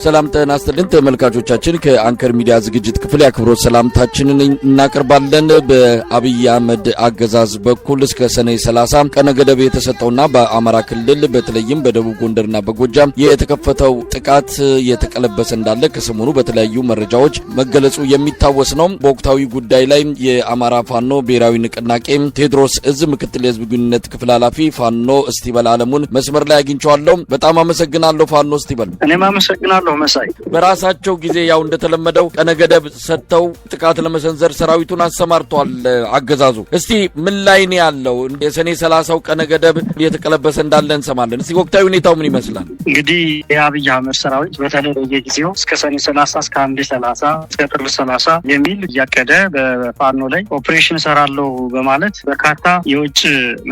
ሰላም ጤና ይስጥልን ተመልካቾቻችን ከአንከር ሚዲያ ዝግጅት ክፍል ያክብሮት ሰላምታችንን እናቀርባለን። በአብይ አህመድ አገዛዝ በኩል እስከ ሰኔ 30 ቀነ ገደብ የተሰጠውና በአማራ ክልል በተለይም በደቡብ ጎንደርና በጎጃም የተከፈተው ጥቃት የተቀለበሰ እንዳለ ከሰሞኑ በተለያዩ መረጃዎች መገለጹ የሚታወስ ነው። በወቅታዊ ጉዳይ ላይ የአማራ ፋኖ ብሔራዊ ንቅናቄ ቴዎድሮስ እዝ ምክትል የህዝብ ግንኙነት ክፍል ኃላፊ ፋኖ እስቲበል አለሙን መስመር ላይ አግኝቻለሁ። በጣም አመሰግናለሁ ፋኖ እስቲበል። እኔም አመሰግናለሁ መሳይ። በራሳቸው ጊዜ ያው እንደተለመደው ቀነ ገደብ ሰጥተው ጥቃት ለመሰንዘር ሰራዊቱን አሰማርቷል አገዛዙ። እስቲ ምን ላይ ነው ያለው? የሰኔ 30ው ቀነ ገደብ የተቀለበሰ እንዳለ እንሰማለን። እስቲ ወቅታዊ ሁኔታው ምን ይመስላል? እንግዲህ የአብይ አህመድ ሰራዊት በተለይ በየጊዜው እስከ ሰኔ 30 እስከ ሐምሌ 30 እስከ ጥር 30 የሚል እያቀደ በፋኖ ላይ ኦፕሬሽን ሰራለሁ በማለት በርካታ የውጭ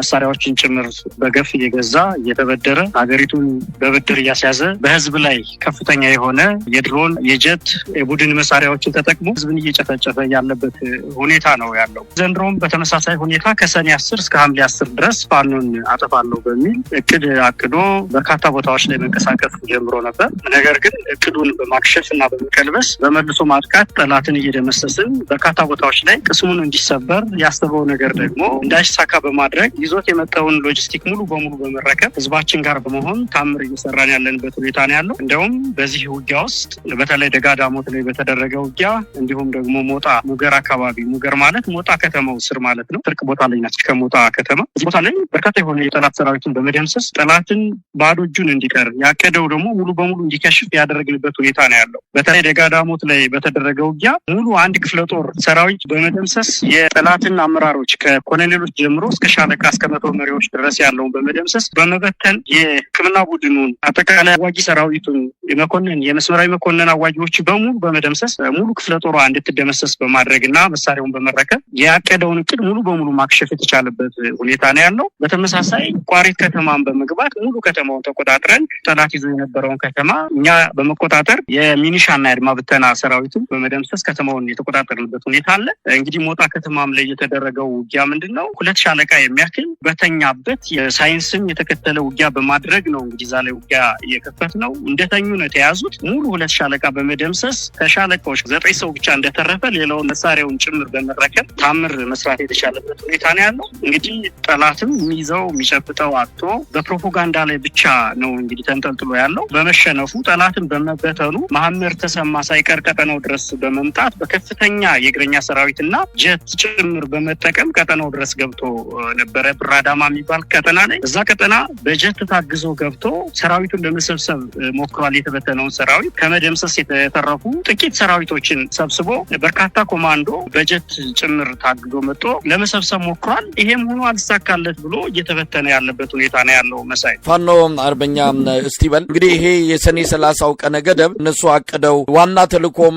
መሳሪያዎችን ጭምር በገፍ እየገዛ እየተበደረ ሀገሪቱን በብድር እያስያዘ በህዝብ ላይ ከፍተኛ የሆነ የድሮን የጀት የቡድን መሳሪያዎችን ተጠቅሞ ህዝብን እየጨፈጨፈ ያለበት ሁኔታ ነው ያለው። ዘንድሮም በተመሳሳይ ሁኔታ ከሰኔ 10 እስከ ሐምሌ 10 ድረስ ፋኖን አጠፋለሁ በሚል እቅድ አቅዶ በርካታ ቦታዎች ላይ መንቀሳቀስ ጀምሮ ነበር። ነገር ግን እቅዱን በማክሸፍና በመቀልበስ በመልሶ ማጥቃት ጠላትን እየደመሰስን በርካታ ቦታዎች ላይ ቅስሙን እንዲሰበር ያሰበው ነገር ደግሞ እንዳይሳካ በማድረግ ይዞት የመጣውን ሎጂስቲክ ሙሉ በሙሉ በመረከብ ህዝባችን ጋር በመሆን ታምር እየሰራን ያለንበት ሁኔታ ነው ያለው። እንደውም በዚህ ውጊያ ውስጥ በተለይ ደጋዳሞት ላይ በተደረገ ውጊያ እንዲሁም ደግሞ ሞጣ ሙገር አካባቢ፣ ሙገር ማለት ሞጣ ከተማው ስር ማለት ነው፣ ትርቅ ቦታ ላይ ናት ከሞጣ ከተማ። እዚህ ቦታ ላይ በርካታ የሆነ የጠላት ሰራዊትን በመደምሰስ ጠላትን ባዶ እጁን እንዲቀር ያቀደው ደግሞ ሙሉ በሙሉ እንዲከሽፍ ያደረግንበት ሁኔታ ነው ያለው። በተለይ ደጋዳሞት ላይ በተደረገ ውጊያ ሙሉ አንድ ክፍለ ጦር ሰራዊት በመደምሰስ የጠላትን አመራሮች ከኮሎኔሎች ጀምሮ እስከ ሻለቃ እስከ መቶ መሪዎች ድረስ ያለውን በመደምሰስ በመበተን የሕክምና ቡድኑን አጠቃላይ አዋጊ ሰራዊቱን የመኮንን የመስመራዊ መኮንን አዋጊዎች በሙሉ በመደምሰስ ሙሉ ክፍለ ጦሯ እንድትደመሰስ በማድረግና መሳሪያውን በመረከብ ያቀደውን እቅድ ሙሉ በሙሉ ማክሸፍ የተቻለበት ሁኔታ ነው ያለው። በተመሳሳይ ቋሪት ከተማን በመግባት ሙሉ ከተማውን ተቆጣጥረን ጠላት ይዞ የነበረውን ከተማ እኛ በመቆጣጠር የሚኒሻና የአድማ ብተና ሰራዊቱን በመደምሰስ ከተማውን የተቆጣጠርንበት ሁኔታ አለ። እንግዲህ ሞጣ ከተማም ላይ የተደረገው ውጊያ ምንድነው? 2 ሻለቃ የሚያክል በተኛበት የሳይንስን የተከተለ ውጊያ በማድረግ ነው እንግዲህ ዛሬ ውጊያ እየከፈት ነው። እንደተኙ ነው የተያዙት። ሙሉ 2 ሻለቃ በመደምሰስ ከሻለቃዎች 9 ሰው ብቻ እንደተረፈ ሌላው መሳሪያውን ጭምር በመረከብ ታምር መስራት የተቻለበት ሁኔታ ነው ያለው። እንግዲህ ጠላትም የሚይዘው የሚጨብጠው አጥቶ በፕሮፓጋንዳ ላይ ብቻ ነው እንግዲህ ተንጠልጥሎ ያለው። በመሸነፉ ጠላትን በመበተኑ መሐመድ ተሰማ ሳይቀር ቀጠናው ድረስ በመምጣት በከፍተኛ የእግረኛ ሰራዊትና ጀት ጭምር በመጠቀም ቀጠናው ድረስ ገብቶ ነበረ። ብራዳማ የሚባል ቀጠና ላይ እዛ ቀጠና በጀት ታግዞ ገብቶ ሰራዊቱን ለመሰብሰብ ሞክሯል። የተበተነውን ሰራዊት ከመደምሰስ የተረፉ ጥቂት ሰራዊቶችን ሰብስቦ በርካታ ኮማንዶ በጀት ጭምር ታግዞ መጥቶ ለመሰብሰብ ሞክሯል። ይሄም ሆኖ አልተሳካለት ብሎ እየተበተነ ያለበት ሁኔታ ነው ያለው። መሳይ ፋኖ አርበኛ እስቲበል እንግዲህ ይሄ የሰኔ 30ው ቀነ ገደብ እነሱ አቅደው ዋና ተልእኮም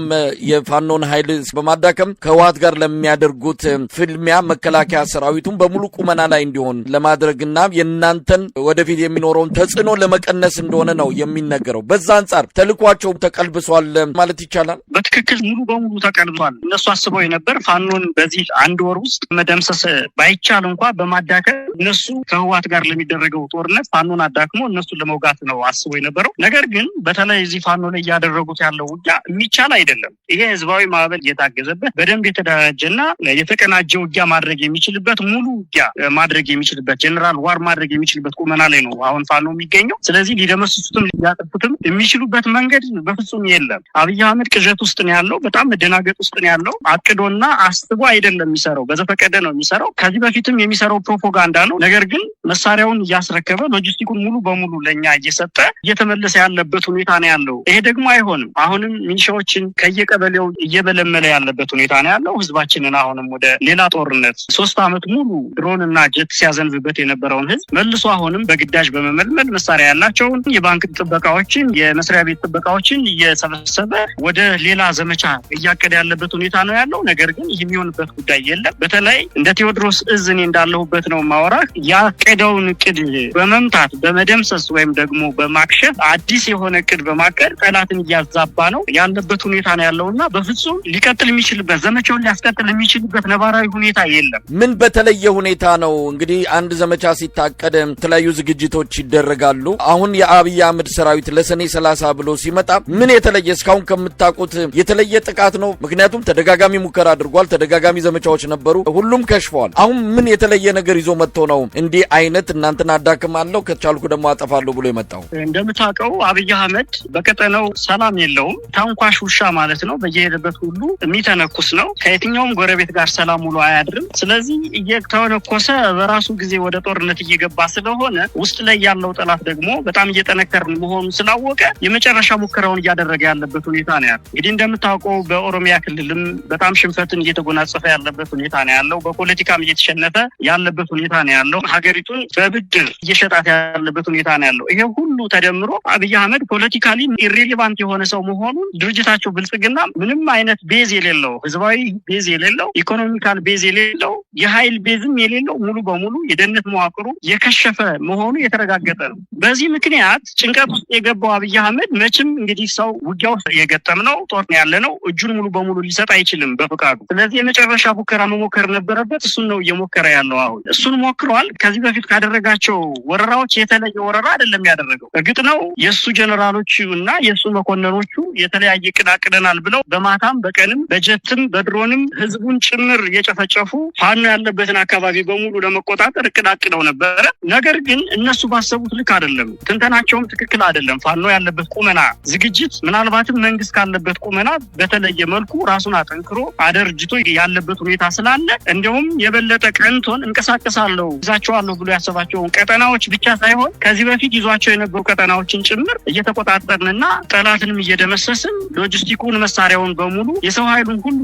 የፋኖን ኃይል በማዳከም ከህወሓት ጋር ለሚያደርጉት ፍልሚያ መከላከያ ሰራዊቱን በሙሉ ቁመና ላይ እንዲሆን ለማድረግና የእናንተን ወደፊት የሚኖረውን ተጽዕኖ ለመቀነስ እንደሆነ ነው የሚነገረው። በዛ አንጻር ተልኳቸው ተቀልብሷል ማለት ይቻላል? በትክክል ሙሉ በሙሉ ተቀልብሷል። እነሱ አስበው የነበር ፋኖን በዚህ አንድ ወር ውስጥ መደምሰስ ባይቻል እንኳን በማዳከም እነሱ ከህወሓት ጋር ለሚደረገው ጦርነት ፋኖን አዳክሞ እነሱን ለመውጋት ነው አስበው የነበረው። ነገር ግን በተለይ እዚህ ፋኖ ላይ እያደረጉት ያለው ውጊያ የሚቻል አይደለም። ይሄ ህዝባዊ ማዕበል እየታገዘበት በደንብ የተደራጀና የተቀናጀ ውጊያ ማድረግ የሚችልበት ሙሉ ውጊያ ማድረግ የሚችልበት ጀነራል ዋር ማድረግ የሚችልበት ቁመና ላይ ነው አሁን ፋኖ የሚገኘው። ስለዚህ ሊደመስሱትም ሊያጠፉትም የሚችሉበት መንገድ በፍጹም የለም። አብይ አህመድ ቅዠት ውስጥ ነው ያለው። በጣም መደናገጥ ውስጥ ነው ያለው። አቅዶና አስቦ አይደለም የሚሰራው፣ በዘፈቀደ ነው የሚሰራው። ከዚህ በፊትም የሚሰራው ፕሮፓጋንዳ ነው። ነገር ግን መሳሪያውን እያስረከበ ሎጂስቲኩን ሙሉ በሙሉ ለኛ እየሰጠ እየተመለሰ ያለበት ሁኔታ ነው ያለው። ይሄ ደግሞ አይሆንም። አሁንም ሚኒሻዎችን ከየቀበሌው እየበለመለ ያለበት ሁኔታ ነው ያለው። ህዝባችንን አሁንም ወደ ሌላ ጦርነት 3 ዓመት ሙሉ ድሮንና ጀት ሲያዘንብበት የነበረውን ህዝብ መልሶ አሁንም በግዳጅ በመመልመል መሳሪያ ያላቸውን የባንክ ጥበቃዎችን የመስሪያ ቤት ጥበቃዎችን እየሰበሰበ ወደ ሌላ ዘመቻ እያቀደ ያለበት ሁኔታ ነው ያለው። ነገር ግን ይህ የሚሆንበት ጉዳይ የለም። በተለይ እንደ ቴዎድሮስ እዝ እኔ እንዳለሁበት ነው ማወራህ። ያቀደውን እቅድ በመምታት በመደምሰስ ወይም ደግሞ በማክሸፍ አዲስ የሆነ እቅድ በማቀድ ጠላትን እያዛባ ነው ያለበት ሁኔታ ነው ያለውና በፍጹም ሊቀጥል የሚችልበት ዘመቻውን ሊያስቀጥል የሚችልበት ነባራዊ ሁኔታ የለም። ምን በተለየ ሁኔታ ነው እንግዲህ አንድ ዘመቻ ሲታቀድ የተለያዩ ዝግጅቶች ይደረጋሉ። አሁን የአብይ አህመድ ሰራዊት ለሰኔ 30 ብሎ ሲመጣ ምን የተለየ እስካሁን ከምታውቁት የተለየ ጥቃት ነው? ምክንያቱም ተደጋጋሚ ሙከራ አድርጓል፣ ተደጋጋሚ ዘመቻዎች ነበሩ፣ ሁሉም ከሽፈዋል። አሁን ምን የተለየ ነገር ይዞ መጥቶ ነው እንዲህ አይነት እናንተን አዳክማለሁ ከቻልኩ ደግሞ አጠፋለሁ ብሎ የመጣው? እንደምታውቀው አብይ አህመድ በቀጠናው ሰላም የለውም። ታንኳሽ ውሻ ማለት ነው። በየሄደበት ሁሉ የሚተነኩስ ነው። ከየትኛውም ጎረቤት ጋር ሰላም ውሎ አያድርም። ስለዚህ እየተነኮሰ በራሱ ጊዜ ወደ ጦርነት እየገባ ስለሆነ ውስጥ ላይ ያለው ጠላት ደግሞ በጣም እየጠነከርን መሆኑ ስላወቀ የመጨረሻ ሙከራውን እያደረገ ያለበት ሁኔታ ነው ያለው። እንግዲህ እንደምታውቀው በኦሮሚያ ክልልም በጣም ሽንፈትን እየተጎናጸፈ ያለበት ሁኔታ ነው ያለው። በፖለቲካም እየተሸነፈ ያለበት ሁኔታ ነው ያለው። ሀገሪቱን በብድር እየሸጣት ያለበት ሁኔታ ነው ያለው። ይሄ ሁሉ ተደምሮ አብይ አህመድ ፖለቲካሊ ኢሬሌቫንት የሆነ ሰው መሆኑን ድርጅታቸው ብልጽግና ምንም አይነት ቤዝ የሌለው፣ ህዝባዊ ቤዝ የሌለው፣ ኢኮኖሚካል ቤዝ የሌለው፣ የኃይል ቤዝም የሌለው ሙሉ በሙሉ የደህንነት መዋቅሩ የከሸፈ መሆኑ የተረጋገጠ ነው። በዚህ ምክንያት ጭንቀት ውስጥ የገባው አብይ አህመድ መቼም እንግዲህ ሰው ውጊያ ውስጥ የገጠምነው ጦር ያለ ነው፣ እጁን ሙሉ በሙሉ ሊሰጥ አይችልም በፍቃዱ። ስለዚህ የመጨረሻ ሙከራ መሞከር ነበረበት። እሱን ነው እየሞከረ ያለው። አሁን እሱን ሞክሯል። ከዚህ በፊት ካደረጋቸው ወረራዎች የተለየ ወረራ አይደለም ያደረገው። እርግጥ ነው የእሱ ጀነራሎች እና የእሱ መኮንኖቹ የተለያየ እቅድ አቅደናል ብለው በማታም በቀንም በጀትም በድሮንም ህዝቡን ጭምር እየጨፈጨፉ ፋኖ ያለበትን አካባቢ በሙሉ ለመቆጣጠር እቅድ አቅደው ነበረ። ነገር ግን እነሱ ባሰቡት ልክ አይደለም፣ ትንተናቸውም ትክክል አይደለም። ፋኖ ያለበት ቁመና ዝግጅት ምናልባትም መንግስት ካለበት ቁመና በተለየ መልኩ ራሱን አጠንክሮ አደርጅቶ ያለበት ሁኔታ ስላለ እንዲሁም የበለጠ ቀንቶን እንቀሳቀሳለሁ ይዛቸዋለሁ ብሎ ያሰባቸውን ቀጠናዎች ብቻ ሳይሆን ከዚህ በፊት ይዟቸው የነበሩ ቀጠናዎችን ጭምር እየተቆጣጠርንና ጠላትንም እየደመሰስን ሎጂስቲኩን መሳሪያውን በሙሉ የሰው ኃይሉን ሁሉ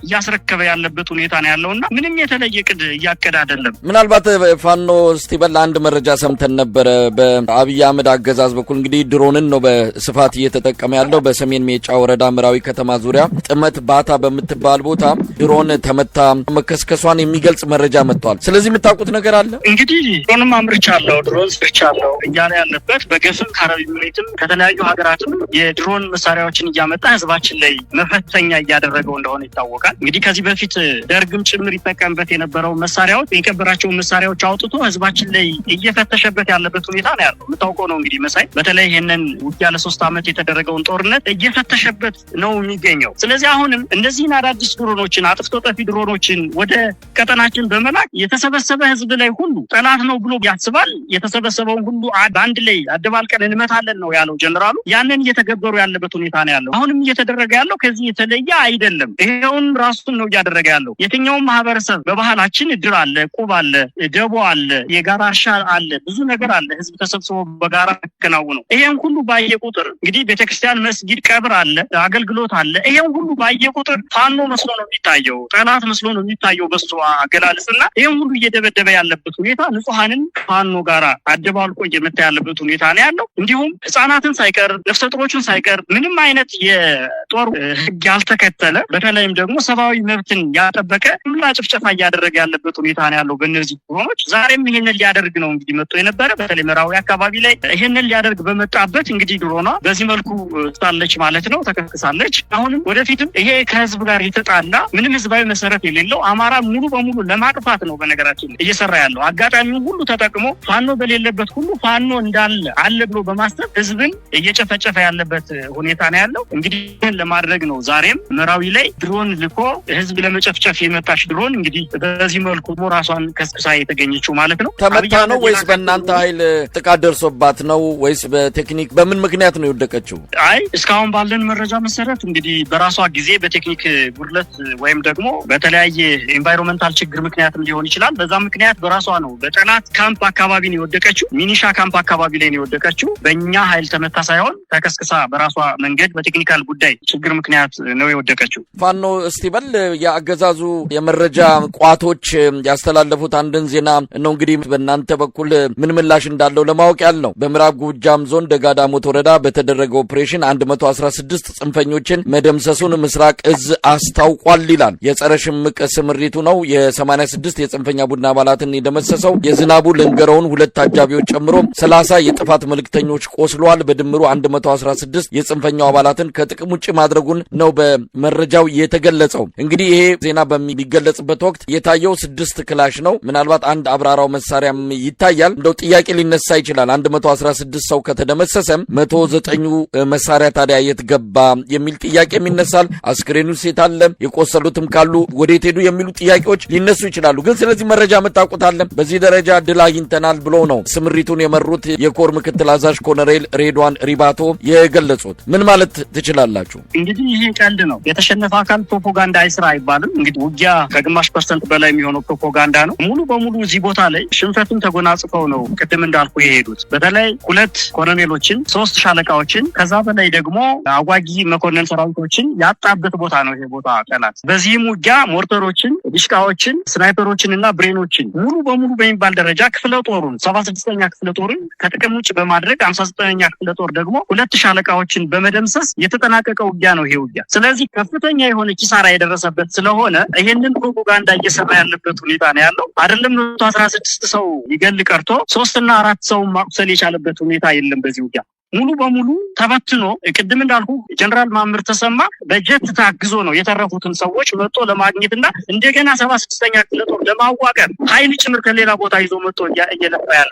እያስረከበ ያለበት ሁኔታ ነው ያለውና ምንም የተለየ እቅድ እያቀደ አይደለም። ምናልባት ፋኖ ስቲበል አንድ መረጃ ሰምተን ነበረ። በአብይ አህመድ አገዛዝ በኩል እንግዲህ ድሮንን ነው በስፋት እየተጠቀመ ያለው። በሰሜን ሜጫ ወረዳ ምራዊ ከተማ ዙሪያ ጥመት ባታ በምትባል ቦታ ድሮን ተመታ መከስከሷን የሚገልጽ መረጃ መጥቷል። ስለዚህ የምታውቁት ነገር አለ? እንግዲህ ድሮንም አምርቻለሁ፣ ድሮን ስርቻለሁ እያለ ያለበት በገፍም ከአረብ ኤሚሬትም ከተለያዩ ሀገራትም የድሮን መሳሪያዎችን እያመጣ ህዝባችን ላይ መፈተኛ እያደረገው እንደሆነ ይታወቃል። እንግዲህ ከዚህ በፊት ደርግም ጭምር ይጠቀምበት የነበረው መሳሪያዎች የከበራቸውን መሳሪያዎች አውጥቶ ህዝባችን ላይ እየፈተሸበት ያለበት ሁኔታ ነው ያለው። የምታውቀው ነው እንግዲህ መሳይ በተለይ ይሄንን ውጊያ ለ3 ዓመት የተደረገውን ጦርነት እየፈተሸበት ነው የሚገኘው። ስለዚህ አሁንም እነዚህን አዳዲስ ድሮኖችን አጥፍቶ ጠፊ ድሮኖችን ወደ ቀጠናችን በመላክ የተሰበሰበ ህዝብ ላይ ሁሉ ጠላት ነው ብሎ ያስባል። የተሰበሰበውን ሁሉ በአንድ ላይ አደባልቀን እንመታለን ነው ያለው ጀነራሉ። ያንን እየተገበሩ ያለበት ሁኔታ ነው ያለው። አሁንም እየተደረገ ያለው ከዚህ የተለየ አይደለም። ይሄውን ራሱን ነው እያደረገ ያለው። የትኛውም ማህበረሰብ በባህላችን እድር አለ፣ ቁብ አለ፣ ደቦ አለ፣ የጋራ እርሻ አለ፣ ብዙ ነገር አለ። ህዝብ ተሰብስቦ በጋራ ያከናውነው። ይሄን ሁሉ ባየ ቁጥር እንግዲህ ቤተክርስቲያን፣ መስጊድ፣ ቀብር አለ፣ አገልግሎት አለ። ይሄን ሁሉ ባየ ቁጥር ፋኖ መስሎ ነው የሚታየው፣ ጠላት መስሎ ነው የሚታየው በሱ አገላለጽና ይሄን ሁሉ እየደበደበ ያለበት ሁኔታ ንጹሃንን ፋኖ ጋራ አደባልቆ እየመታ ያለበት ሁኔታ ነው ያለው። እንዲሁም ህፃናትን ሳይቀር ነፍሰ ጡሮችን ሳይቀር ምንም አይነት የጦር ህግ ያልተከተለ በተለይም ደግሞ ሰብአዊ መብትን ያጠበቀ ሁላ ጭፍጨፋ እያደረገ ያለበት ሁኔታ ነው ያለው በእነዚህ ድሮኖች። ዛሬም ይሄንን ሊያደርግ ነው እንግዲህ መጥቶ የነበረ በተለይ ምዕራዊ አካባቢ ላይ ይሄንን ሊያደርግ በመጣበት እንግዲህ ድሮኗ በዚህ መልኩ ስታለች ማለት ነው፣ ተከስክሳለች። አሁንም ወደፊትም ይሄ ከህዝብ ጋር የተጣላ ምንም ህዝባዊ መሰረት የሌለው አማራ ሙሉ በሙሉ ለማጥፋት ነው በነገራችን እየሰራ ያለው። አጋጣሚውን ሁሉ ተጠቅሞ ፋኖ በሌለበት ሁሉ ፋኖ እንዳለ አለ ብሎ በማሰብ ህዝብን እየጨፈጨፈ ያለበት ሁኔታ ነው ያለው። እንግዲህ ለማድረግ ነው ዛሬም ምዕራዊ ላይ ድሮን ልኮ ህዝብ ለመጨፍጨፍ የመጣች ድሮን እንግዲህ በዚህ መልኩ ራሷን ከስክሳ የተገኘችው ማለት ነው። ተመታ ነው ወይስ በእናንተ ኃይል ጥቃት ደርሶባት ነው ወይስ በቴክኒክ በምን ምክንያት ነው የወደቀችው? አይ እስካሁን ባለን መረጃ መሰረት እንግዲህ በራሷ ጊዜ በቴክኒክ ጉድለት ወይም ደግሞ በተለያየ ኤንቫይሮንመንታል ችግር ምክንያትም ሊሆን ይችላል። በዛ ምክንያት በራሷ ነው በጠላት ካምፕ አካባቢ ነው የወደቀችው። ሚኒሻ ካምፕ አካባቢ ላይ ነው የወደቀችው። በእኛ ኃይል ተመታ ሳይሆን ተከስክሳ በራሷ መንገድ በቴክኒካል ጉዳይ ችግር ምክንያት ነው የወደቀችው። ፋኖ እስቲበል የአገዛዙ የመረጃ ቋቶች ያስተላለፉት አንድን ዜና ነው እንግዲህ በእናንተ በኩል ምን ምላሽ እንዳለው ለማወቅ ያልነው። በምዕራብ ጎጃም ዞን ደጋዳሞት ወረዳ በተደረገ ኦፕሬሽን 116 ጽንፈኞችን መደምሰሱን ምስራቅ እዝ አስታውቋል ይላል። የጸረ ሽምቅ ስምሪቱ ነው የ86 የጽንፈኛ ቡድን አባላትን የደመሰሰው። የዝናቡ ልንገረውን 2 አጃቢዎች ጨምሮ 30 የጥፋት መልክተኞች ቆስለዋል። በድምሩ 116 የጽንፈኛው አባላትን ከጥቅም ውጭ ማድረጉን ነው በመረጃው የተገለጸው። እንግዲህ ይሄ ዜና በሚገለጽበት ወቅት የታየው 6 ክላሽ ነው። ምናልባት አንድ አብራራው መሳሪያም ይታያል። እንደው ጥያቄ ሊነሳ ይችላል። 116 ሰው ከተደመሰሰም 100 109ኙ መሳሪያ ታዲያ የት ገባ የሚል ጥያቄም ይነሳል። አስክሬኑ ሴት አለ፣ የቆሰሉትም ካሉ ወዴት ሄዱ የሚሉ ጥያቄዎች ሊነሱ ይችላሉ። ግን ስለዚህ መረጃ መጣቁት አለ። በዚህ ደረጃ ድል አግኝተናል ብሎ ነው ስምሪቱን የመሩት የኮር ምክትል አዛዥ ኮሎኔል ሬድዋን ሪባቶ የገለጹት። ምን ማለት ትችላላችሁ? እንግዲህ ይሄ ቀልድ ነው። የተሸነፈ አካል ፕሮፓጋንዳ አይስራ አይባልም። እንግዲህ ውጊያ ከግማሽ % በላይ የሚሆነው ፕሮፓጋንዳ ነው። ሙሉ በሙሉ እዚህ ቦታ ላይ ሽንፈትን ተጎናጽፈው ነው ቅድም እንዳልኩ የሄዱት። በተለይ 2 ኮሎኔሎችን 3 ሻለቃዎችን ከዛ በላይ ደግሞ አጓጊ መኮንን ሰራዊቶችን ያጣበት ቦታ ነው ይሄ ቦታ ጠላት። በዚህም ውጊያ ሞርተሮችን፣ ዲሽቃዎችን፣ ስናይፐሮችን እና ብሬኖችን ሙሉ በሙሉ በሚባል ደረጃ ክፍለ ጦሩን 76ኛ ክፍለ ጦርን ከጥቅም ውጭ በማድረግ 59ኛ ክፍለ ጦር ደግሞ 2 ሻለቃዎችን በመደምሰስ የተጠናቀቀ ውጊያ ነው ይሄ ውጊያ። ስለዚህ ከፍተኛ የሆነ ኪሳራ የደረሰበት ስለሆነ ይሄንን ፕሮፓጋንዳ እየሰራ ያለበት ሁኔታ ነው ያለው። አይደለም 116 ሰው ይገል ቀርቶ 3 እና 4 ሰው ማቁሰል የቻለበት ሁኔታ የለም በዚህ ውጊያ። ሙሉ በሙሉ ተበትኖ ቅድም እንዳልኩ ጀነራል ማምር ተሰማ በጀት ታግዞ ነው የተረፉትን ሰዎች መጥቶ ለማግኘትና እንደገና 76ኛ ክፍለ ጦር ለማዋቀር ኃይል ጭምር ከሌላ ቦታ ይዞ መጥቶ እየለፋ ያለ።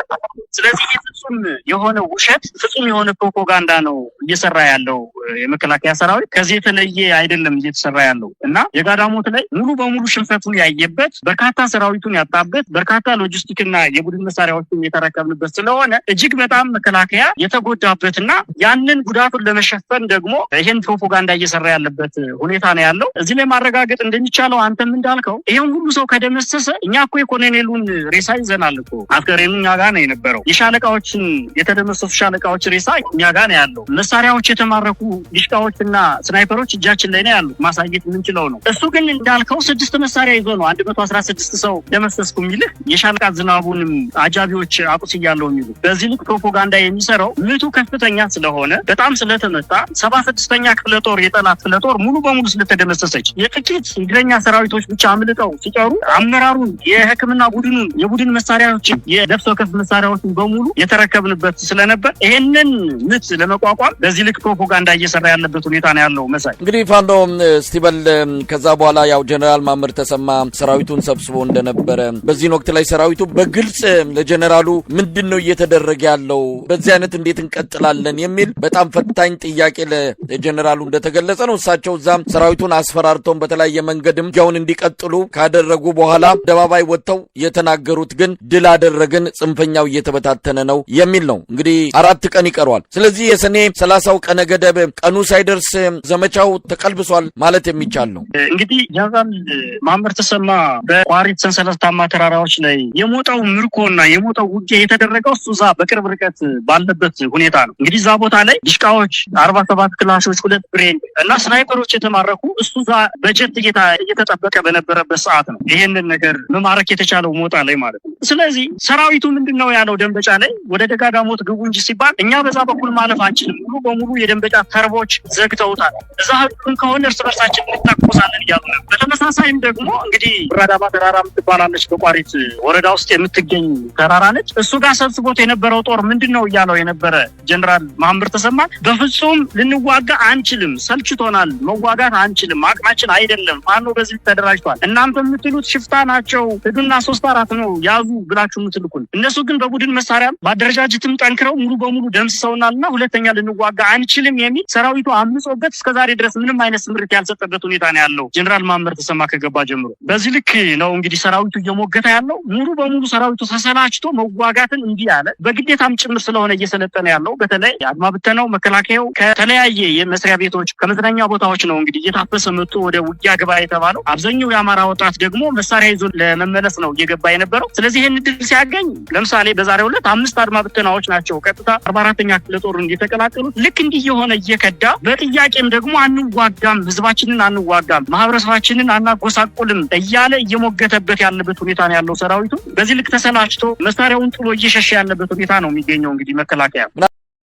ስለዚህ ፍጹም የሆነ ውሸት፣ ፍጹም የሆነ ፕሮፓጋንዳ ነው እየሰራ ያለው የመከላከያ ሰራዊት። ከዚህ የተለየ አይደለም እየተሰራ ያለው እና የጋዳሞት ላይ ሙሉ በሙሉ ሽንፈቱን ያየበት፣ በርካታ ሰራዊቱን ያጣበት፣ በርካታ ሎጂስቲክና የቡድን መሳሪያዎችን የተረከብንበት ስለሆነ እጅግ በጣም መከላከያ የተጎዳበት እና ያንን ጉዳቱን ለመሸፈን ደግሞ ይሄን ፕሮፓጋንዳ እየሰራ ያለበት ሁኔታ ነው ያለው። እዚህ ላይ ማረጋገጥ እንደሚቻለው አንተም እንዳልከው ይሄን ሁሉ ሰው ከደመሰሰ እኛ እኮ የኮሎኔሉን ሬሳ ይዘናል እኮ። አስከሬኑ እኛ ጋር ነው የነበረው። የሻለቃዎችን የተደመሰሱ ሻለቃዎች ሬሳ እኛ ጋር ነው ያለው። መሳሪያዎች የተማረኩ ዲሽቃዎችና ስናይፐሮች እጃችን ላይ ነው ያሉት። ማሳየት የምንችለው ነው። እሱ ግን እንዳልከው 6 መሳሪያ ይዞ ነው 116 ሰው ደመሰስኩ የሚልህ። የሻለቃ ዝናቡንም አጃቢዎች አቁስያለሁ የሚሉ በዚህ ልክ ፕሮፓጋንዳ የሚሰራው ምቱ ከፍተኛ ስለሆነ በጣም ስለተመታ 76ኛ ክፍለ ጦር የጠላት ክፍለ ጦር ሙሉ በሙሉ ስለተደመሰሰች የጥቂት እግረኛ ሰራዊቶች ብቻ አምልጠው ሲቀሩ አመራሩን፣ የሕክምና ቡድኑን፣ የቡድን መሳሪያዎችን፣ የነፍስ ወከፍ መሳሪያዎችን በሙሉ የተረከብንበት ስለነበር ይሄንን ምት ለመቋቋም በዚህ ልክ ፕሮፓጋንዳ እየሰራ ያለበት ሁኔታ ነው ያለው። መሳይ እንግዲህ ፋኖ ስቲበል ከዛ በኋላ ያው ጀነራል ማምር ተሰማ ሰራዊቱን ሰብስቦ እንደነበረ በዚህ ወቅት ላይ ሰራዊቱ በግልጽ ለጀነራሉ ምንድነው እየተደረገ ያለው በዚህ አይነት እንዴት እንቀጥላለን የሚል በጣም ፈታኝ ጥያቄ ለጀነራሉ እንደተገለጸ ነው። እሳቸው ዛም ሰራዊቱን አስፈራርተው በተለያየ መንገድም ያውን እንዲቀጥሉ ካደረጉ በኋላ ደባባይ ወጥተው የተናገሩት ግን ድል አደረግን፣ ጽንፈኛው እየተበታተነ ነው የሚል ነው። እንግዲህ 4 ቀን ይቀረዋል። ስለዚህ የሰኔ 30ው ቀነ ገደብ ቀኑ ሳይደርስ ዘመቻው ተቀልብሷል ማለት የሚቻል ነው። እንግዲህ ጀነራል ማምር ተሰማ በቋሪት ሰንሰለታማ ተራራዎች ላይ የሞጣው ምርኮና የሞጣው ውጊያ የተደረገው እዛ በቅርብ ርቀት ባለበት ሁኔታ ነው። እንግዲህ እዛ ቦታ ላይ ዲሽቃዎች 47 ክላሾች 2 ብሬን እና ስናይፐሮች የተማረኩ እሱ እዛ በጀት እየተጠበቀ በነበረበት ሰዓት ነው ይሄንን ነገር መማረክ የተቻለው ሞጣ ላይ ማለት ነው። ስለዚህ ሰራዊቱ ምንድነው ያለው ደንበጫ ላይ ወደ ደጋዳሞት ግቡ እንጂ ሲባል እኛ በዛ በኩል ማለፍ አንችልም፣ ሙሉ በሙሉ የደንበጫ ተርቦች ዘግተውታል፣ እዛ ህዱን ከሆነ እርስ በርሳችን እንታቆሳለን እያሉ ነው። በተመሳሳይም ደግሞ እንግዲህ ብራዳባ ተራራ የምትባላለች በቋሪት ወረዳ ውስጥ የምትገኝ ተራራ ነች። እሱ ጋር ሰብስቦት የነበረው ጦር ምንድነው እያለው የነበረ ጀነራል ማምር ተሰማ በፍጹም ልንዋጋ አንችልም፣ ሰልችቶናል፣ መዋጋት አንችልም፣ አቅማችን አይደለም፣ ፋኖ በዚህ ተደራጅቷል፣ እናንተ የምትሉት ሽፍታ ናቸው፣ ሂዱና 3-4 ነው ያዙ ብላችሁ የምትልኩን፣ እነሱ ግን በቡድን መሳሪያ በአደረጃጀትም ጠንክረው ሙሉ በሙሉ ደምስሰውናልና ሁለተኛ ልንዋጋ አንችልም የሚል ሰራዊቱ አምጾበት እስከዛሬ ድረስ ምንም አይነት ስምሪት ያልሰጠበት ሁኔታ ነው ያለው። ጀነራል ማምር ተሰማ ከገባ ጀምሮ በዚህ ልክ ነው እንግዲህ ሰራዊቱ እየሞገተ ያለው። ሙሉ በሙሉ ሰራዊቱ ተሰላችቶ መዋጋትን እንዲህ ያለ በግዴታም ጭምር ስለሆነ እየሰለጠነ ያለው። በተለይ አድማ ብተናው መከላከያው ከተለያየ የመስሪያ ቤቶች ከመዝናኛ ቦታዎች ነው እንግዲህ እየታፈሰ መጥቶ ወደ ውጊያ ግባ የተባለው። አብዛኛው የአማራ ወጣት ደግሞ መሳሪያ ይዞ ለመመለስ ነው እየገባ የነበረው። ስለዚህ ይህን ድል ሲያገኝ ለምሳሌ በዛሬው ዕለት 5 አድማ ብተናዎች ናቸው ቀጥታ 44ኛ ክፍለ ጦርን የተቀላቀሉት። ልክ እንዲህ የሆነ እየከዳ በጥያቄም ደግሞ አንዋጋም፣ ህዝባችንን አንዋጋም፣ ማህበረሰባችንን አናጎሳቁልም እያለ እየሞገተበት ያለበት ሁኔታ ነው ያለው ሰራዊቱ። በዚህ ልክ ተሰላችቶ መሳሪያውን ጥሎ እየሸሸ ያለበት ሁኔታ ነው የሚገኘው እንግዲህ መከላከያ